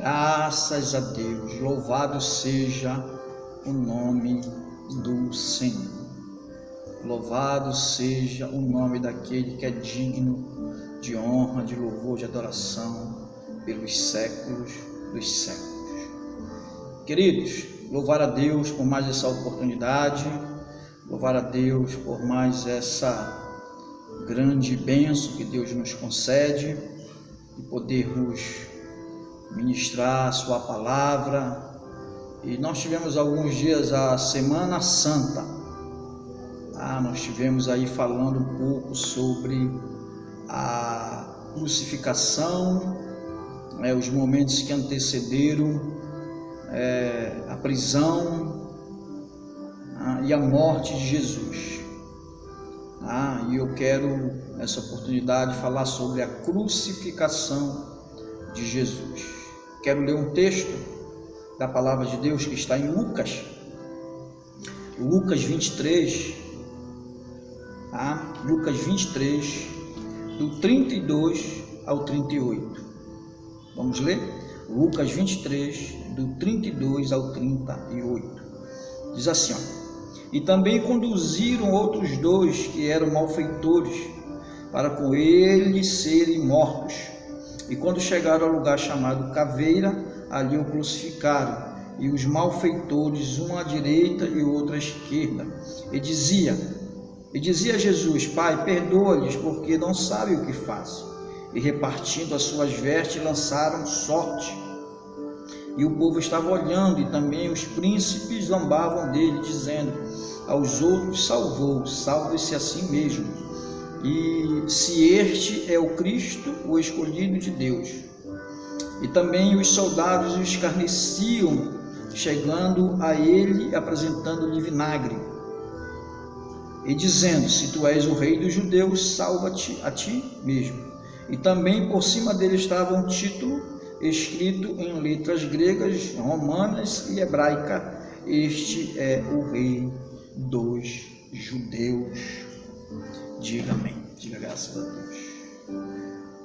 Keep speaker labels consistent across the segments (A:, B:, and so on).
A: Graças a Deus, louvado seja o nome do Senhor. Louvado seja o nome daquele que é digno de honra, de louvor, de adoração pelos séculos dos séculos. Queridos, louvar a Deus por mais essa oportunidade, louvar a Deus por mais essa grande bênção que Deus nos concede de podermos ministrar a sua palavra. E nós tivemos alguns dias a Semana Santa. Nós tivemos aí falando um pouco sobre a crucificação, os momentos que antecederam a prisão e a morte de Jesus. E eu quero, nessa oportunidade, falar sobre a crucificação de Jesus. Quero ler um texto da palavra de Deus que está em Lucas 23, Lucas 23, do 32 ao 38. Vamos ler? Lucas 23, do 32 ao 38. Diz assim, E também conduziram outros dois que eram malfeitores, para com ele serem mortos. E quando chegaram ao lugar chamado Caveira, ali o crucificaram, e os malfeitores, um à direita e outro à esquerda. E dizia a Jesus: Pai, perdoa-lhes, porque não sabem o que fazem. E repartindo as suas vestes, lançaram sorte. E o povo estava olhando, e também os príncipes zombavam dele, dizendo aos outros: Salvou, salve-se a si mesmo. E se este é o Cristo, o escolhido de Deus. E também os soldados o escarneciam, chegando a ele, apresentando-lhe vinagre, e dizendo: Se tu és o rei dos judeus, salva-te a ti mesmo. E também por cima dele estava um título escrito em letras gregas, romanas e hebraica: Este é o rei dos judeus. Diga amém, diga graças a Deus.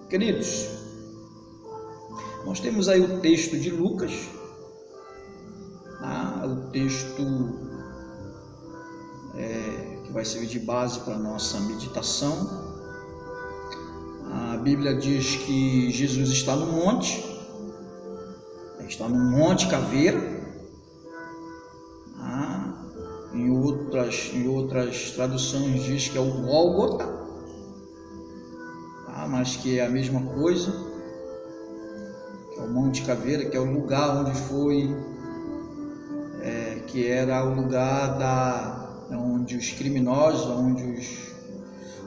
A: Queridos, nós temos aí o texto de Lucas, o texto que vai servir de base para a nossa meditação. A Bíblia diz que Jesus está no monte Caveira. Em outras traduções diz que é o Gólgota, mas que é a mesma coisa, que é o Monte Caveira, que é o lugar onde foi, que era o lugar onde os criminosos, onde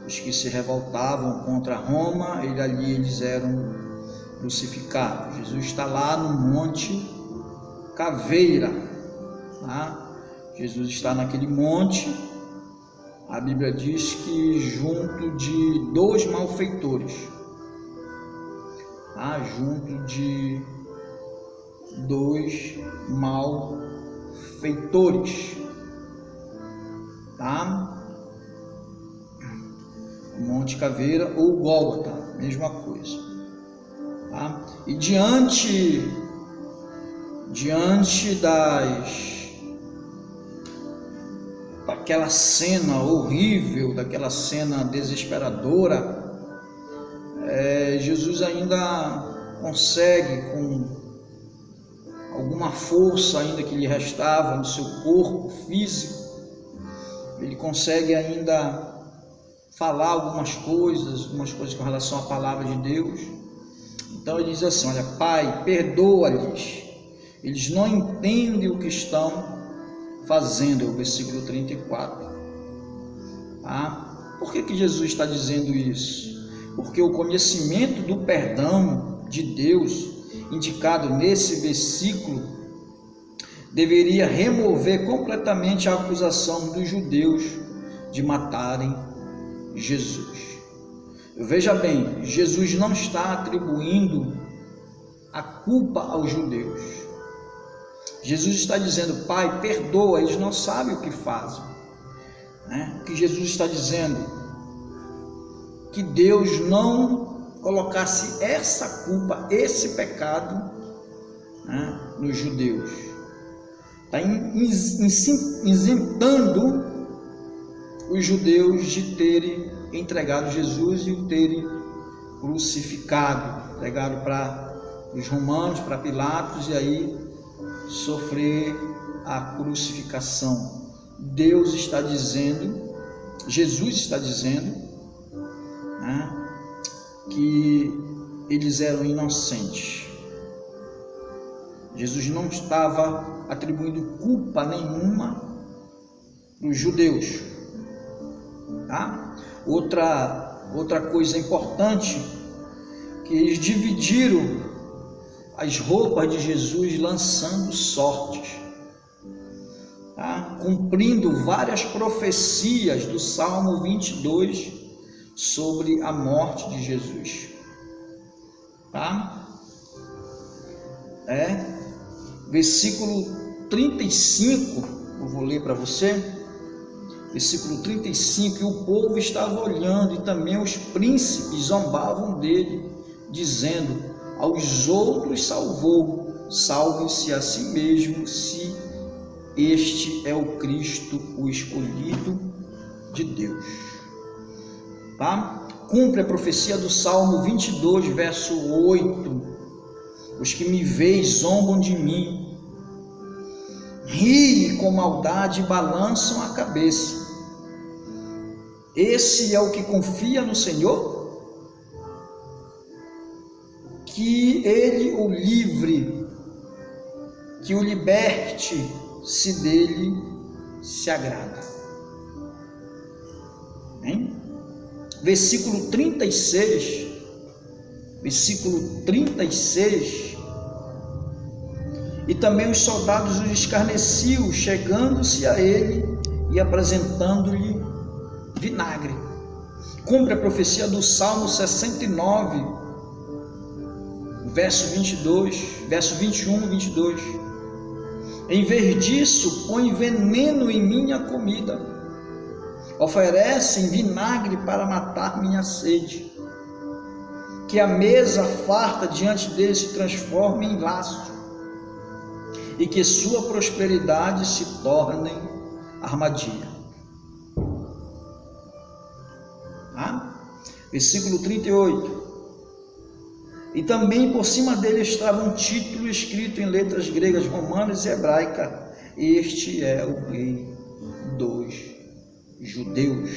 A: os que se revoltavam contra Roma, ali eles eram crucificados. Jesus está lá no Monte Caveira, Jesus está naquele monte. A Bíblia diz que junto de dois malfeitores, Monte Caveira ou Gólgota, mesma coisa, E diante daquela cena horrível, daquela cena desesperadora, Jesus ainda consegue, com alguma força ainda que lhe restava no seu corpo físico, ele consegue ainda falar algumas coisas com relação à palavra de Deus. Então ele diz assim: olha, Pai, perdoa-lhes, eles não entendem o que estão fazendo. É o versículo 34. Por que Jesus está dizendo isso? Porque o conhecimento do perdão de Deus, indicado nesse versículo, deveria remover completamente a acusação dos judeus de matarem Jesus. Veja bem, Jesus não está atribuindo a culpa aos judeus. Jesus está dizendo: Pai, perdoa, eles não sabem o que fazem. O que Jesus está dizendo? Que Deus não colocasse essa culpa, esse pecado né, nos judeus. Está isentando os judeus de terem entregado Jesus e o terem crucificado, entregado para os romanos, para Pilatos, e aí sofrer a crucificação. Deus está dizendo, Jesus está dizendo, né, que eles eram inocentes. Jesus não estava atribuindo culpa nenhuma para os judeus. Tá? Outra coisa importante, que eles dividiram as roupas de Jesus lançando sortes, tá? Cumprindo várias profecias do Salmo 22 sobre a morte de Jesus. Tá? Versículo 35, eu vou ler para você. Versículo 35, e o povo estava olhando, e também os príncipes zombavam dele, dizendo: aos outros salvou, salve-se a si mesmo, se este é o Cristo, o escolhido de Deus. Tá? Cumpre a profecia do Salmo 22, verso 8: os que me veem zombam de mim, riem com maldade e balançam a cabeça. Esse é o que confia no Senhor? Que Ele o livre, que o liberte, se dele se agrada. Amém? Versículo 36, e também os soldados o escarneciam, chegando-se a ele e apresentando-lhe vinagre. Cumpre a profecia do Salmo 69, verso 21 e 22. Em vez disso, põe veneno em minha comida, oferecem vinagre para matar minha sede, que a mesa farta diante dele se transforme em laço, e que sua prosperidade se torne armadilha. Versículo 38. E também por cima dele estava um título escrito em letras gregas, romanas e hebraica: este é o Rei dos Judeus.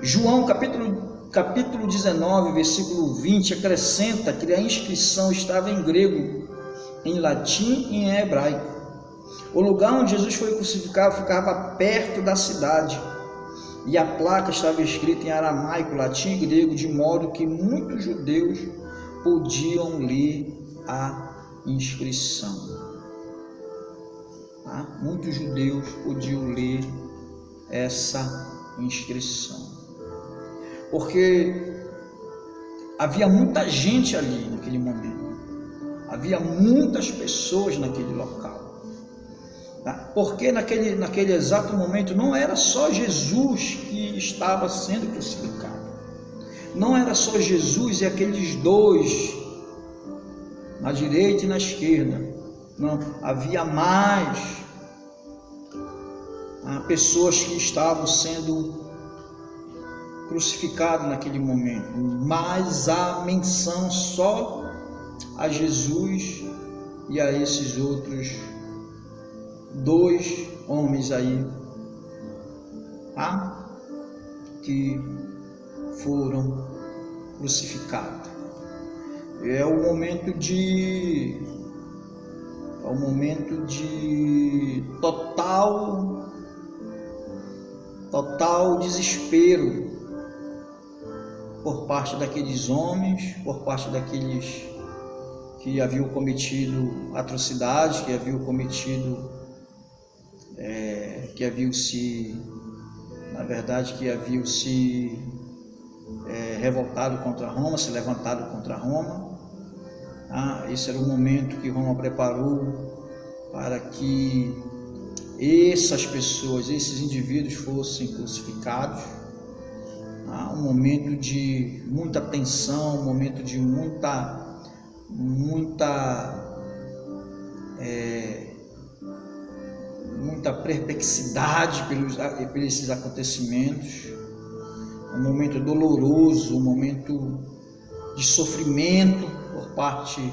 A: João capítulo 19, versículo 20, acrescenta que a inscrição estava em grego, em latim e em hebraico. O lugar onde Jesus foi crucificado ficava perto da cidade, e a placa estava escrita em aramaico, latim e grego, de modo que muitos judeus podiam ler a inscrição. Muitos judeus podiam ler essa inscrição, porque havia muita gente ali naquele momento, havia muitas pessoas naquele local. Porque naquele exato momento não era só Jesus que estava sendo crucificado, não era só Jesus e aqueles dois na direita e na esquerda, não, havia mais pessoas que estavam sendo crucificadas naquele momento, mas a menção só a Jesus e a esses outros dois homens aí, que foram crucificados. É o momento de total desespero por parte daqueles homens, por parte daqueles que haviam cometido atrocidades, que haviam se revoltado contra Roma, se levantado contra Roma. Esse era o momento que Roma preparou para que essas pessoas, esses indivíduos fossem crucificados. Um momento de muita tensão, um momento de muita muita perplexidade por esses acontecimentos, um momento doloroso, um momento de sofrimento por parte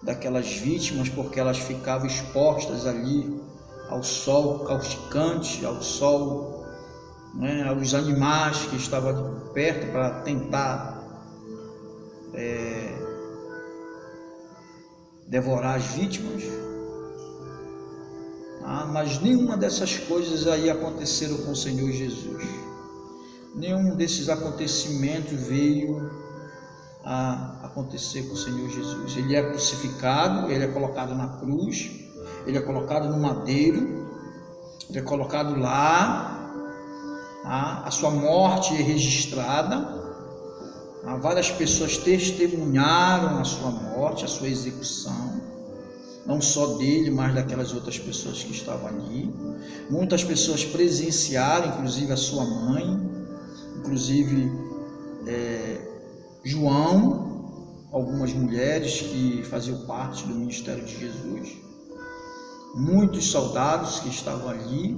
A: daquelas vítimas, porque elas ficavam expostas ali ao sol causticante, ao sol, aos animais que estavam perto para tentar devorar as vítimas. Mas nenhuma dessas coisas aí aconteceram com o Senhor Jesus. Nenhum desses acontecimentos veio a acontecer com o Senhor Jesus. Ele é crucificado, ele é colocado na cruz, ele é colocado no madeiro, ele é colocado lá, a sua morte é registrada. Várias pessoas testemunharam a sua morte, a sua execução, não só dele, mas daquelas outras pessoas que estavam ali. Muitas pessoas presenciaram, inclusive a sua mãe, inclusive João, algumas mulheres que faziam parte do ministério de Jesus, muitos soldados que estavam ali.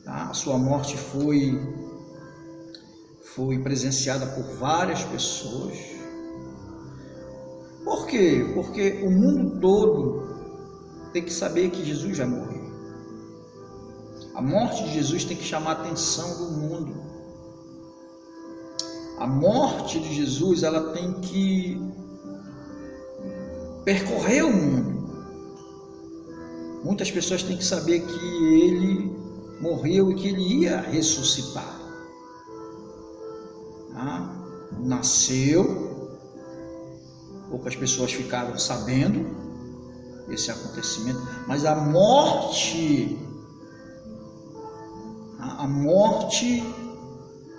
A: A sua morte foi presenciada por várias pessoas. Por quê? Porque o mundo todo tem que saber que Jesus vai morrer. A morte de Jesus tem que chamar a atenção do mundo. A morte de Jesus, ela tem que percorrer o mundo. Muitas pessoas têm que saber que ele morreu e que ele ia ressuscitar. Nasceu, poucas pessoas ficaram sabendo esse acontecimento, mas a morte,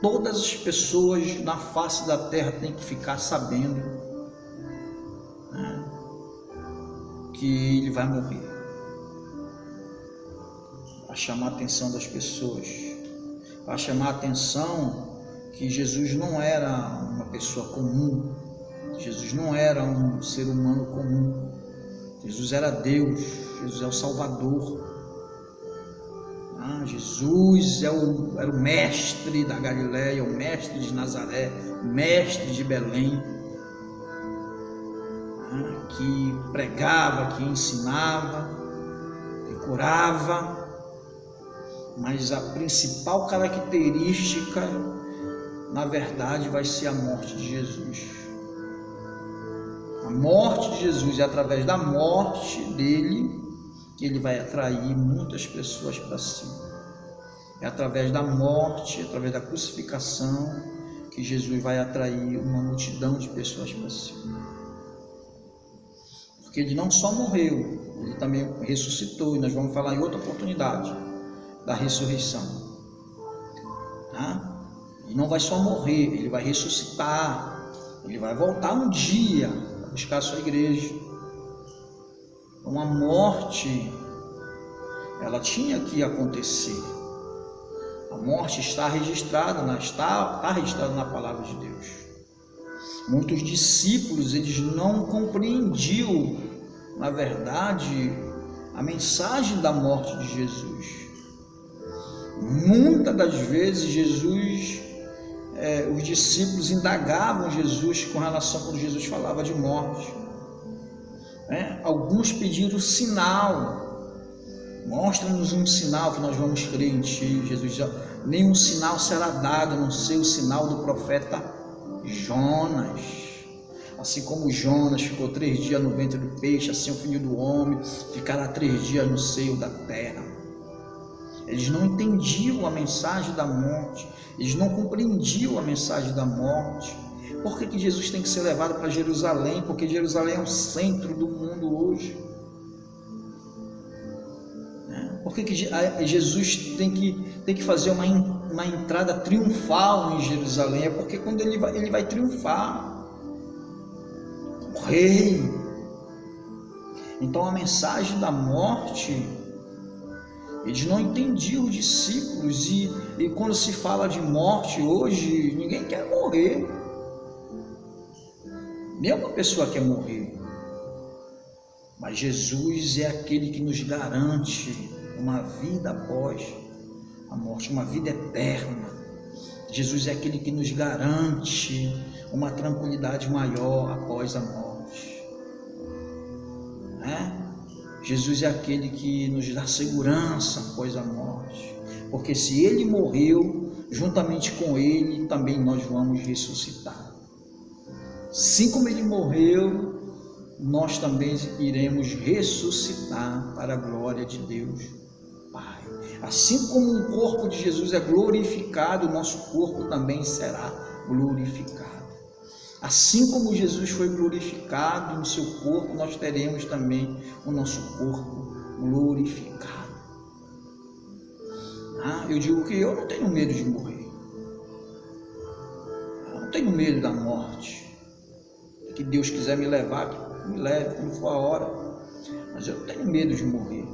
A: todas as pessoas na face da terra têm que ficar sabendo que ele vai morrer, para chamar a atenção das pessoas, para chamar a atenção que Jesus não era uma pessoa comum, Jesus não era um ser humano comum, Jesus era Deus, Jesus é o Salvador. Jesus era o mestre da Galileia, o mestre de Nazaré, o mestre de Belém, que pregava, que ensinava, que curava, mas a principal característica, na verdade, vai ser a morte de Jesus. A morte de Jesus é através da morte dele que ele vai atrair muitas pessoas para si. É através da morte, através da crucificação, que Jesus vai atrair uma multidão de pessoas para si. Porque ele não só morreu, ele também ressuscitou, e nós vamos falar em outra oportunidade da ressurreição. Ele não vai só morrer, ele vai ressuscitar, ele vai voltar um dia para buscar a sua igreja. Então a morte, ela tinha que acontecer. A morte está registrada, está registrada na palavra de Deus. Muitos discípulos, eles não compreendiam, na verdade, a mensagem da morte de Jesus. Muitas das vezes os discípulos indagavam Jesus com relação quando Jesus falava de morte. Alguns pediram sinal. Mostra-nos um sinal que nós vamos crer em ti. Jesus disse: nenhum sinal será dado, a não ser o sinal do profeta Jonas. Assim como Jonas ficou 3 dias no ventre do peixe, assim o Filho do Homem ficará 3 dias no seio da terra. Eles não entendiam a mensagem da morte, eles não compreendiam a mensagem da morte. Por que Jesus tem que ser levado para Jerusalém? Porque Jerusalém é o centro do mundo hoje. Por que Jesus tem que fazer uma entrada triunfal em Jerusalém? É porque quando ele vai triunfar, o rei. Então a mensagem da morte, eles não entendiam, os discípulos, e quando se fala de morte hoje, ninguém quer morrer. Nenhuma pessoa quer morrer. Mas Jesus é aquele que nos garante uma vida após a morte, uma vida eterna. Jesus é aquele que nos garante uma tranquilidade maior após a morte. Jesus é aquele que nos dá segurança após a morte, porque se Ele morreu, juntamente com Ele também nós vamos ressuscitar. Assim como Ele morreu, nós também iremos ressuscitar para a glória de Deus Pai. Assim como o corpo de Jesus é glorificado, o nosso corpo também será glorificado. Assim como Jesus foi glorificado no seu corpo, nós teremos também o nosso corpo glorificado. Eu digo que eu não tenho medo de morrer. Eu não tenho medo da morte. Que Deus quiser me levar, me leve quando for a hora. Mas eu não tenho medo de morrer.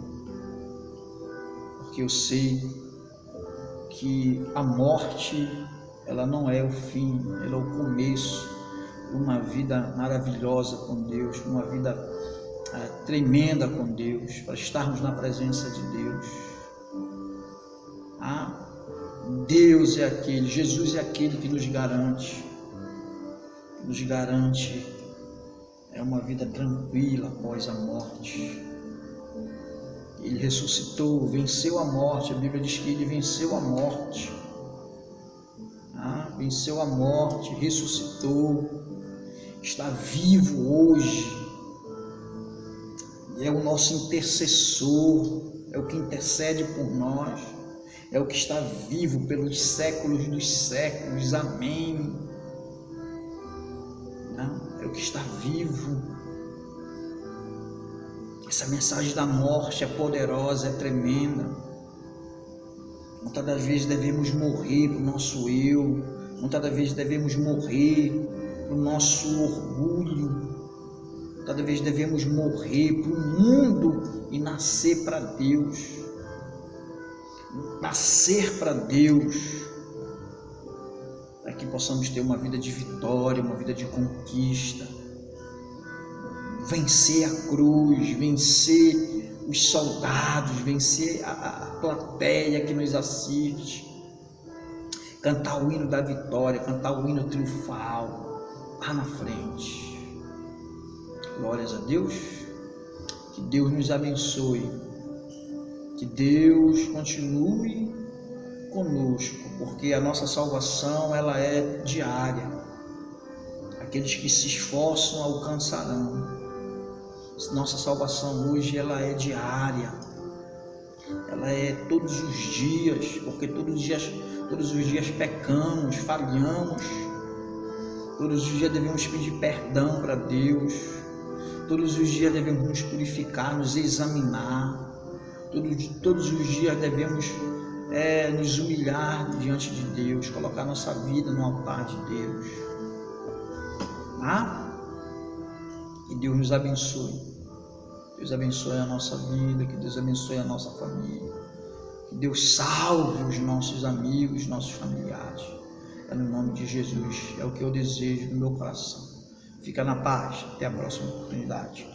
A: Porque eu sei que a morte, ela não é o fim, ela é o começo de uma vida maravilhosa com Deus, uma vida tremenda com Deus, para estarmos na presença de Deus. Deus é aquele, Jesus é aquele que nos garante uma vida tranquila após a morte. Ele ressuscitou, venceu a morte. A Bíblia diz que ele venceu a morte. Venceu a morte, ressuscitou, está vivo hoje. É o nosso intercessor, é o que intercede por nós, é o que está vivo pelos séculos dos séculos. Amém. É o que está vivo. Essa mensagem da morte é poderosa, é tremenda. Muitas das vezes devemos morrer para o nosso eu, muitas das vezes devemos morrer para o nosso orgulho, muitas das vezes devemos morrer para o mundo e nascer para Deus. Nascer para Deus, para que possamos ter uma vida de vitória, uma vida de conquista, vencer a cruz, vencer os soldados, vencer a plateia que nos assiste, cantar o hino da vitória, cantar o hino triunfal lá na frente. Glórias a Deus, que Deus nos abençoe, que Deus continue conosco, porque a nossa salvação ela é diária. Aqueles que se esforçam alcançarão. Nossa salvação hoje ela é diária, ela é todos os dias, porque todos os dias pecamos, falhamos, todos os dias devemos pedir perdão para Deus, todos os dias devemos nos purificar, nos examinar, todos os dias devemos nos humilhar diante de Deus, colocar nossa vida no altar de Deus. Que Deus nos abençoe. Deus abençoe a nossa vida, que Deus abençoe a nossa família, que Deus salve os nossos amigos, nossos familiares. É no nome de Jesus, é o que eu desejo no meu coração. Fica na paz, até a próxima oportunidade.